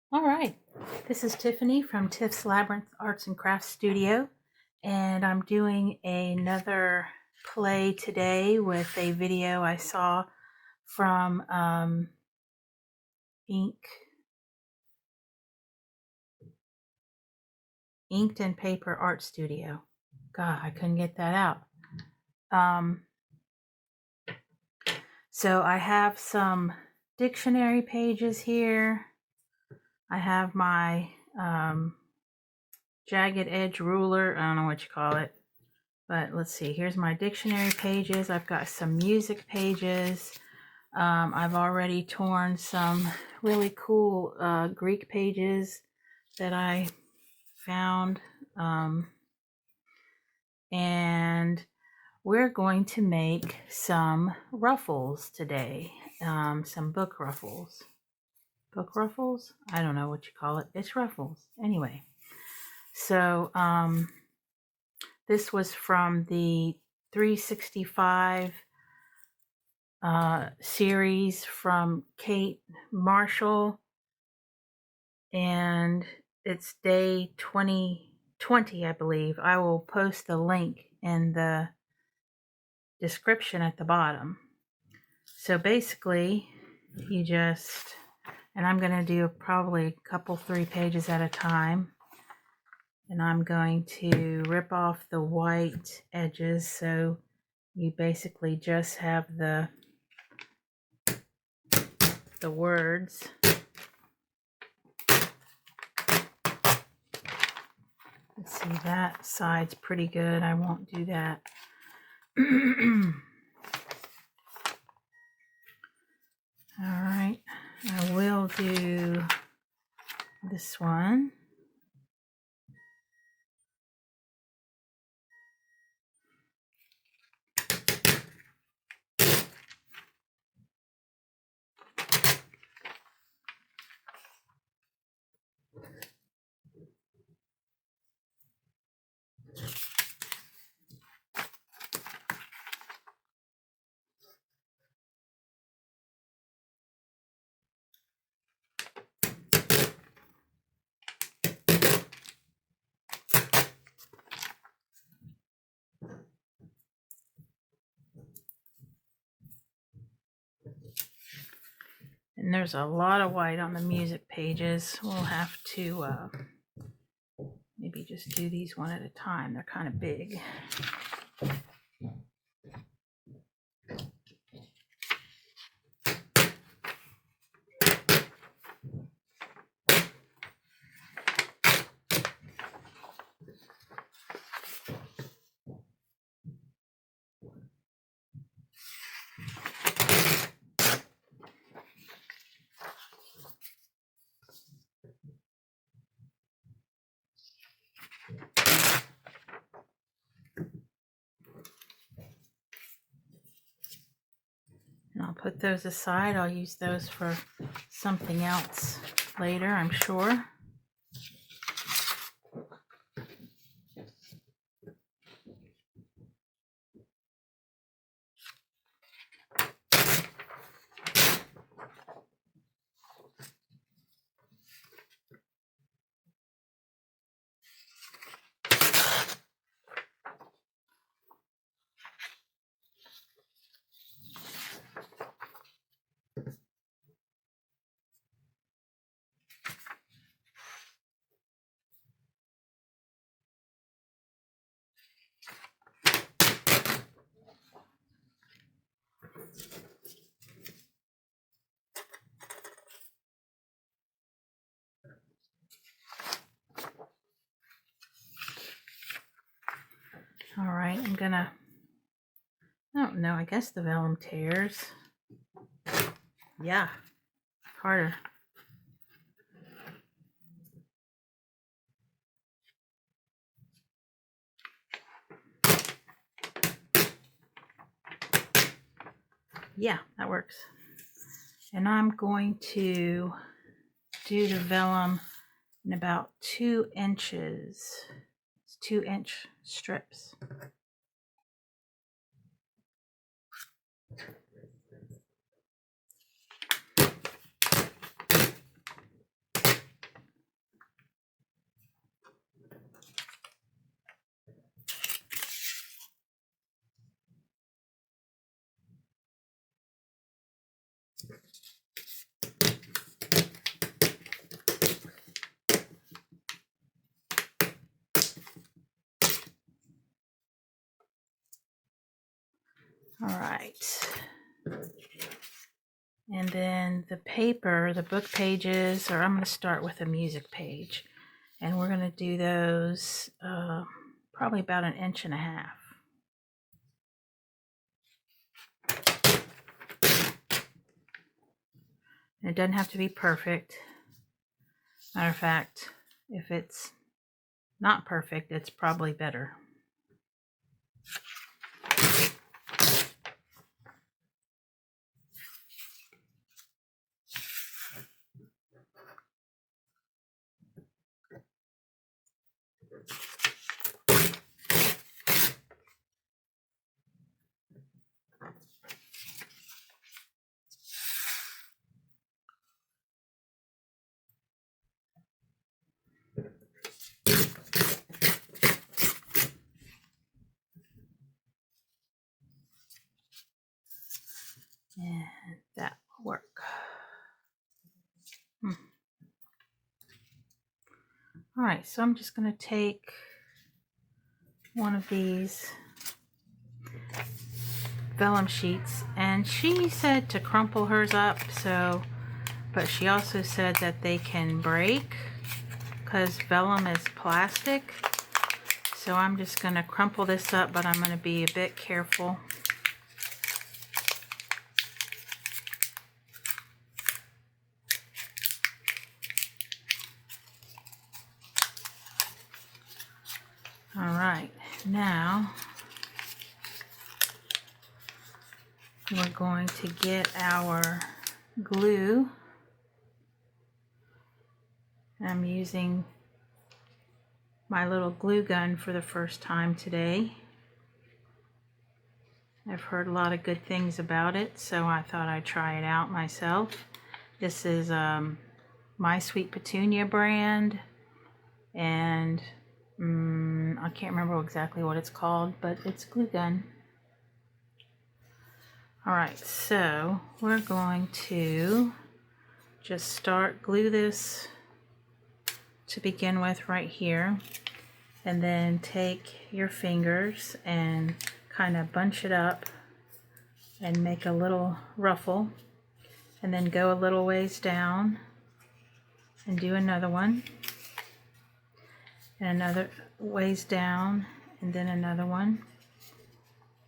All right, this is Tiffany from Tiff's Labyrinth Arts and Crafts Studio, and I'm doing another play today with a video I saw from Inked and Paper Art Studio. God, I couldn't get that out. So I have some dictionary pages here. I have my jagged edge ruler. I don't know what you call it. But let's see, here's my dictionary pages. I've got some music pages. I've already torn some really cool Greek pages that I found. And we're going to make some ruffles today. Some book ruffles. Book ruffles? I don't know what you call it. It's ruffles. Anyway, so this was from the 365 series from Kate Marshall, and it's day 2020, I believe. I will post the link in the description at the bottom. So basically, you just, and I'm going to do probably a couple, 3 pages at a time. And I'm going to rip off the white edges so you basically just have the words. Let's see, that side's pretty good. I won't do that. All right, I will do this one. And there's a lot of white on the music pages. We'll have to maybe just do these one at a time. They're kind of big. And I'll put those aside. I'll use those for something else later, I'm sure. All right, I'm gonna, I don't know, I guess the vellum tears. Yeah, harder. Yeah, that works. And I'm going to do the vellum in about 2 inches. It's 2-inch strips. All right. And then the paper, the book pages, or I'm going to start with a music page. And we're going to do those probably about 1.5 inches. And it doesn't have to be perfect. Matter of fact, if it's not perfect, it's probably better. And that will work. All right, so I'm just going to take one of these vellum sheets, and she said to crumple hers up, so, but she also said that they can break because vellum is plastic. So I'm just going to crumple this up, but I'm going to be a bit careful. All right, now we're going to get our glue. I'm using my little glue gun for the first time today. I've heard a lot of good things about it, so I thought I'd try it out myself. This is My Sweet Petunia brand, and I can't remember exactly what it's called, but it's glue gun. Alright, so we're going to just glue this to begin with right here, and then take your fingers and kind of bunch it up and make a little ruffle, and then go a little ways down and do another one, and another ways down, and then another one.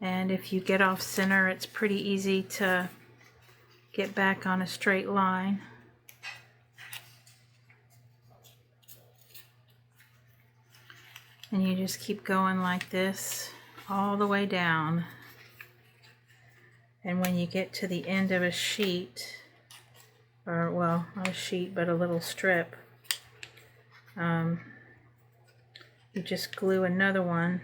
And if you get off center, it's pretty easy to get back on a straight line. And you just keep going like this all the way down. And when you get to the end of a sheet, or well, not a sheet, but a little strip, you just glue another one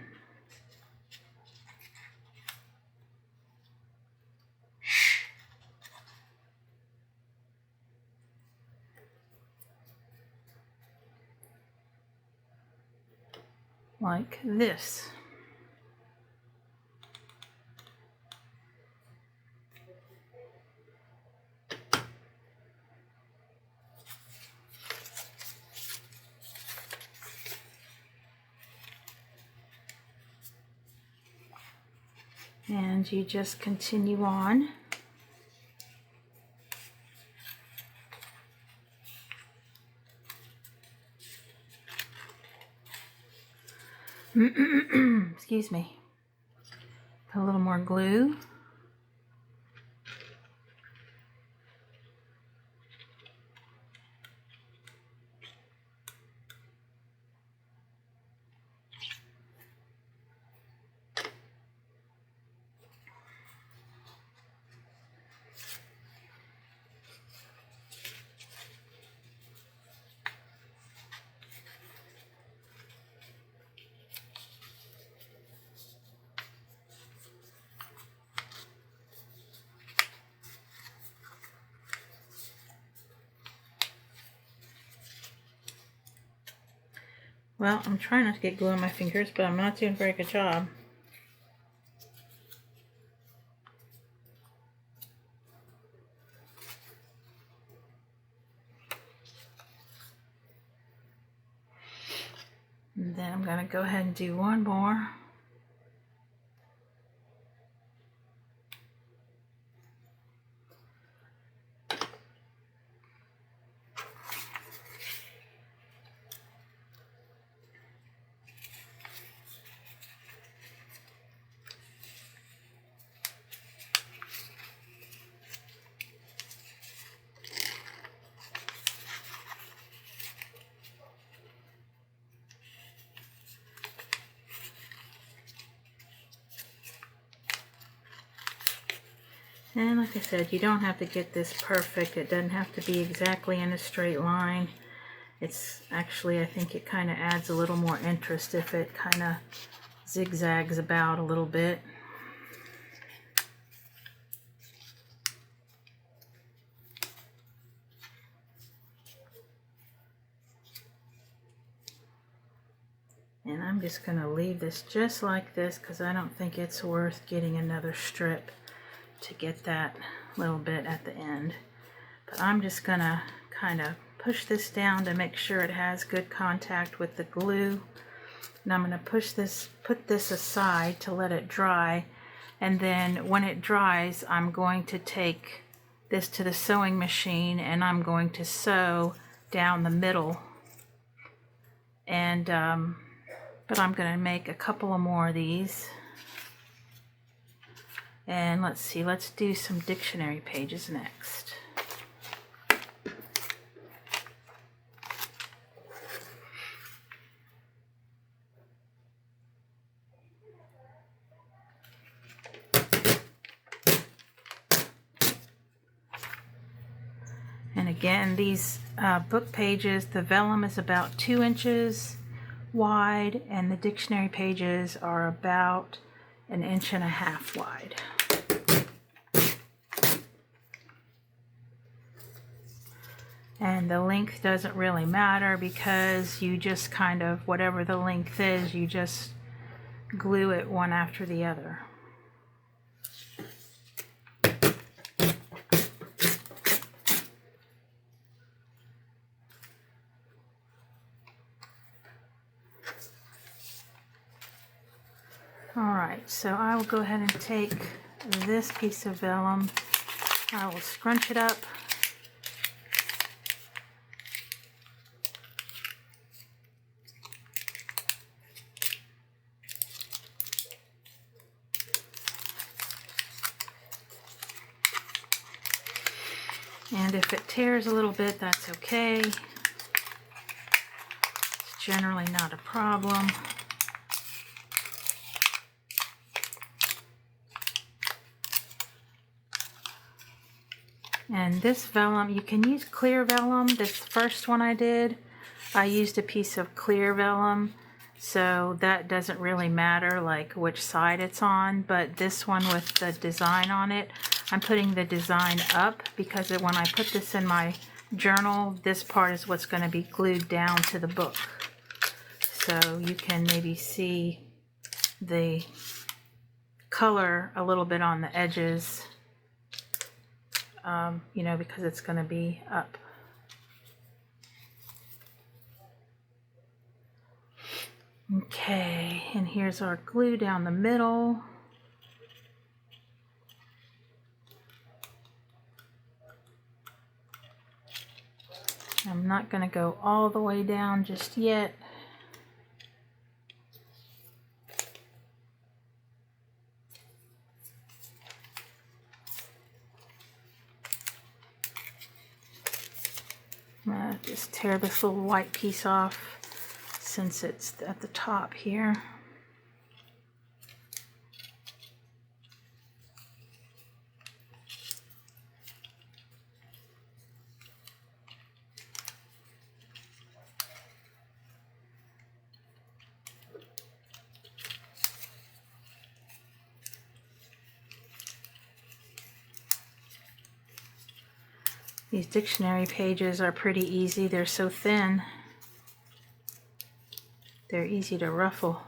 like this. And you just continue on. Excuse me. Put a little more glue. Well, I'm trying not to get glue on my fingers, but I'm not doing a very good job. And then I'm going to go ahead and do one more. And like I said, you don't have to get this perfect. It doesn't have to be exactly in a straight line. It's actually, I think it kind of adds a little more interest if it kind of zigzags about a little bit. And I'm just going to leave this just like this because I don't think it's worth getting another strip to get that little bit at the end. But I'm just going to kind of push this down to make sure it has good contact with the glue. And I'm going to put this aside to let it dry. And then when it dries, I'm going to take this to the sewing machine and I'm going to sew down the middle. And but I'm going to make a couple of more of these. And let's see, let's do some dictionary pages next. And again, these book pages, the vellum is about 2 inches wide and the dictionary pages are about 1.5 inches wide. And the length doesn't really matter because you just kind of, whatever the length is, you just glue it one after the other. Alright, so I will go ahead and take this piece of vellum, I will scrunch it up. And if it tears a little bit, that's okay. It's generally not a problem. And this vellum, you can use clear vellum. This first one I did, I used a piece of clear vellum, so that doesn't really matter like which side it's on. But this one with the design on it, I'm putting the design up because when I put this in my journal, this part is what's going to be glued down to the book. So you can maybe see the color a little bit on the edges. You know, because it's going to be up. Okay, and here's our glue down the middle. I'm not going to go all the way down just yet. I'm going to just tear this little white piece off since it's at the top here. These dictionary pages are pretty easy. They're so thin. They're easy to ruffle.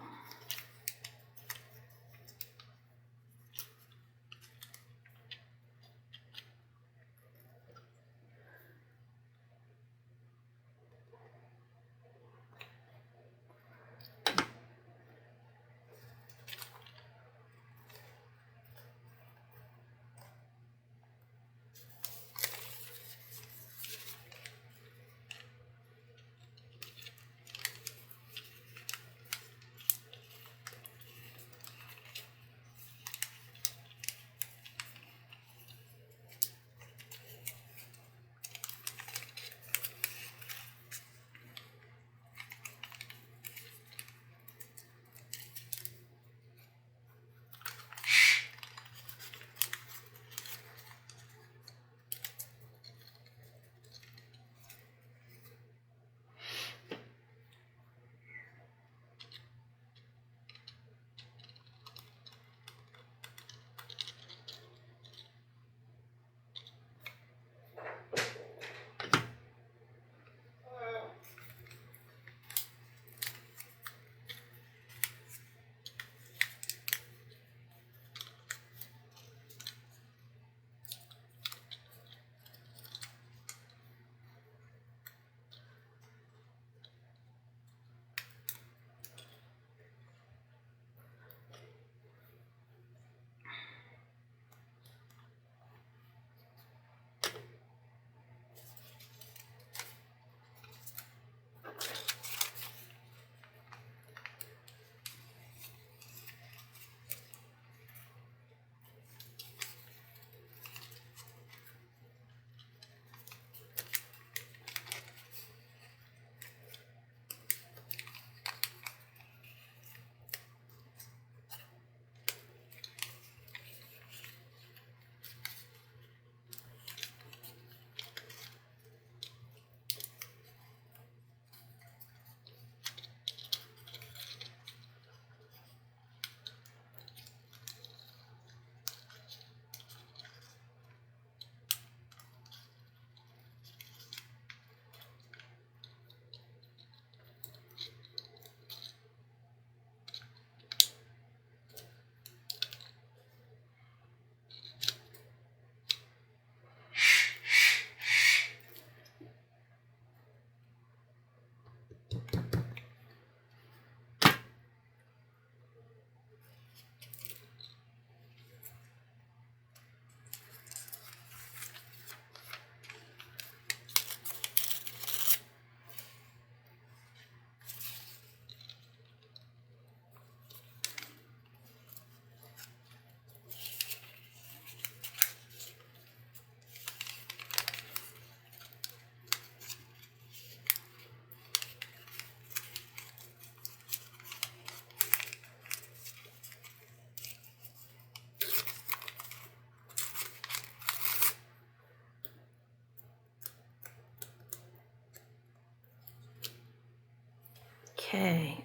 Okay.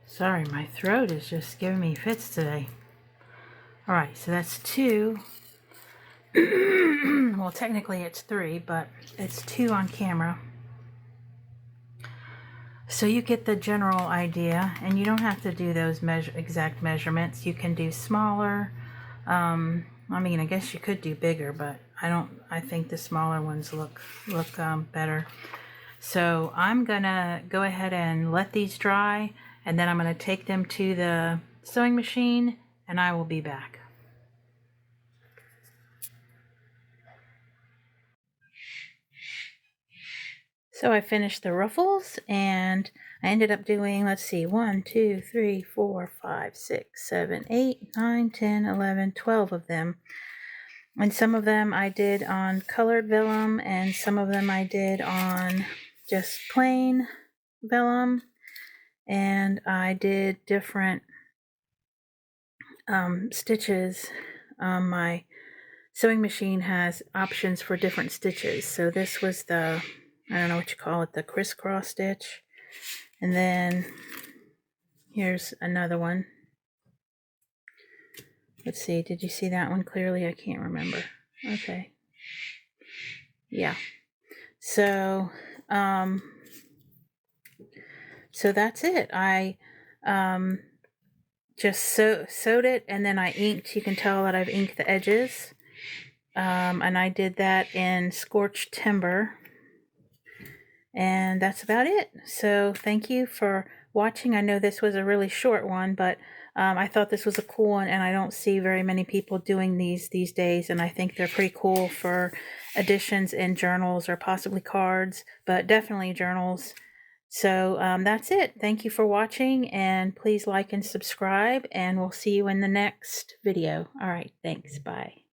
Sorry, my throat is just giving me fits today. Alright, so that's 2. Well, technically it's 3, but it's 2 on camera. So you get the general idea, and you don't have to do those exact measurements. You can do smaller. I mean, I guess you could do bigger, but I think the smaller ones look better. So I'm gonna go ahead and let these dry, and then I'm gonna take them to the sewing machine, and I will be back. So I finished the ruffles, and I ended up doing, let's see, 1, 2, 3, 4, 5, 6, 7, 8, 9, 10, 11, 12 of them. And some of them I did on colored vellum, and some of them I did on just plain vellum. And I did different stitches. My sewing machine has options for different stitches. So this was the, I don't know what you call it, the crisscross stitch. And then here's another one. Let's see, did you see that one clearly? I can't remember. Okay. Yeah. So, so that's it. I just sewed it, and then I inked. You can tell that I've inked the edges. And I did that in scorched timber. And that's about it. So thank you for watching. I know this was a really short one, but I thought this was a cool one, and I don't see very many people doing these days, and I think they're pretty cool for additions in journals or possibly cards, but definitely journals. So that's it. Thank you for watching, and please like and subscribe, and we'll see you in the next video. All right, thanks. Bye.